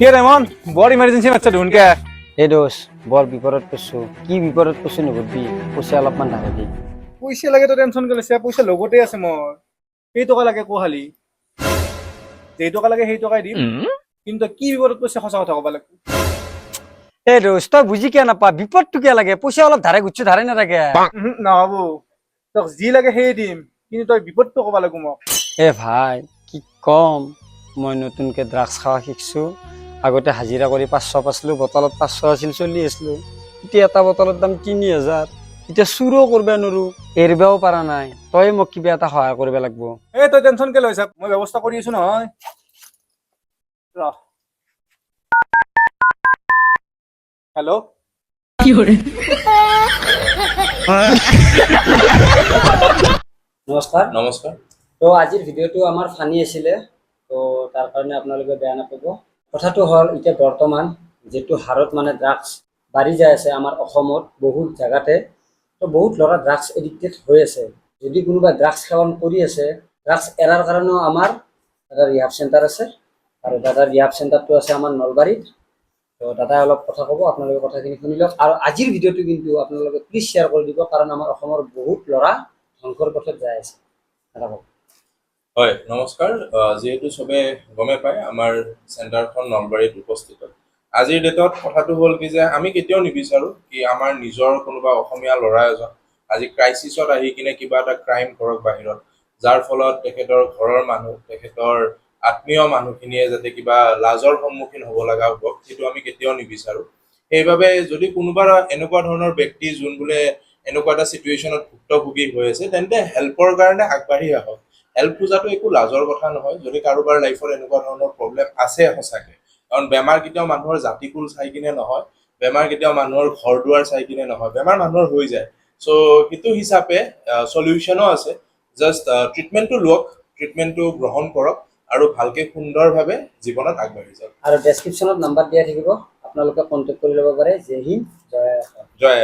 কে Ramon বড় emergency মাৰছে ঢুনকে এই দোষ বৰ বিপদত পৰিছো কি বিপদত পৰিছো নুবুদ্ধি পইচা অলপমান ধাৰে দি পইচা লাগে তো টেনশন কৰি লৈছে পইচা লগতে আছে মোৰ কেই টকা লাগে কো খালি যেই টকা লাগে সেই টকাই দিম কিন্তু কি বিপদত পইচা সঁচা কথা ক'ব লাগিব এই দোষ তই বুজি কিয় নাপা বিপদটো কিয় লাগে পইচা অলপ ধাৰে গুচ্ছি ধাৰে নাথাকে নহ'ব তোক যি লাগে সেয়ে দিম কিন্তু তই বিপদটো ক'ব লাগিব মোক এ ভাই কি কম মই নতুনকে ড্ৰাগছ খাৱা শিকছো আগতে হাজিৰা কৰি 500 পাইছিলো বটলত 500 আছিল চলি আছিলো এতিয়া এটা বটলৰ দাম 3000 এতিয়া চুৰো কৰিব নোৱাৰো এৰিবও পৰা নাই তই মোক কিবা এটা সহায় কৰিব লাগিব এই তই টেনশন কে লৈছা মই ব্যৱস্থা কৰি আছো নহয় ৰ হেল্ল' নমস্কাৰ নমস্কাৰ তো আজিৰ ভিডিঅ'টো আমাৰ ফানি আছিলে তো তাৰ কাৰণে আপোনালোকে বেয়া নাপাব কথাটো হ'ল এতিয়া বৰ্তমান যেটো হাৰত মানে ড্ৰাগছ বাঢ়ি যায় আছে আমাৰ অসমত বহুত জায়গাতে তো বহুত ল'ৰা ড্ৰাগছ এডিক্টেড হৈ আছে যদি কোনোবা ড্ৰাগছ সেৱন কৰি আছে ড্ৰাগছ এৰাৰ কাৰণেও আমাৰ এটা ৰিহাব চেণ্টাৰ আছে আৰু দাদাৰ ৰিহাব চেণ্টাৰটো আছে আমাৰ নলবাৰীত তো দাদাই অলপ কথা ক'ব আপোনালোকে কথাখিনি শুনি লওক আৰু আজিৰ ভিডিঅ'টো কিন্তু আপোনালোকে প্লিজ শ্বেয়াৰ কৰি দিব কাৰণ আমাৰ অসমৰ বহুত ল'ৰা ধ্বংসৰ পথত যাই আছে দাদা কওক হয় নমস্কাৰ যিহেতু চবে গমে পায় আমাৰ চেণ্টাৰখন নলবাৰীত উপস্থিত আজিৰ ডেটত কথাটো হ'ল কি যে আমি কেতিয়াও নিবিচাৰোঁ কি আমাৰ নিজৰ কোনোবা অসমীয়া ল'ৰা এজন আজি ক্ৰাইচিছত আহি কিনে কিবা এটা ক্ৰাইম কৰক বাহিৰত যাৰ ফলত তেখেতৰ ঘৰৰ মানুহ তেখেতৰ আত্মীয় মানুহখিনিয়ে যাতে কিবা লাজৰ সন্মুখীন হ'ব লগা হ'ব সেইটো আমি কেতিয়াও নিবিচাৰোঁ সেইবাবে যদি কোনোবা এনেকুৱা ধৰণৰ ব্যক্তি যোন বোলে এনেকুৱা এটা চিটুৱেশ্যনত ভুক্তভোগী হৈ আছে তেন্তে হেল্পৰ কাৰণে আগবাঢ়ি আহক হেল্প খোজাটো একো লাজৰ কথা নহয় যদি কাৰোবাৰ লাইফত এনেকুৱা ধৰণৰ প্ৰব্লেম আছে সঁচাকে কাৰণ বেমাৰ কেতিয়াও মানুহৰ জাতিকুল চাই কিনে নহয় বেমাৰ কেতিয়াও মানুহৰ ঘৰ দুৱাৰ চাই কিনে নহয় বেমাৰ মানুহৰ হৈ যায় চ' সেইটো হিচাপে সলিউশ্যনো আছে জাষ্ট ট্ৰিটমেণ্টটো লওক ট্ৰিটমেণ্টটো গ্ৰহণ কৰক আৰু ভালকে সুন্দৰভাৱে জীৱনত আগবাঢ়ি যাওক আৰু ডেছক্ৰিপশ্যনত নাম্বাৰ দিয়া থাকিব আপোনালোকে কণ্টেক্ট কৰি ল'ব পাৰে জয় হিন্দ জয় অসম জয়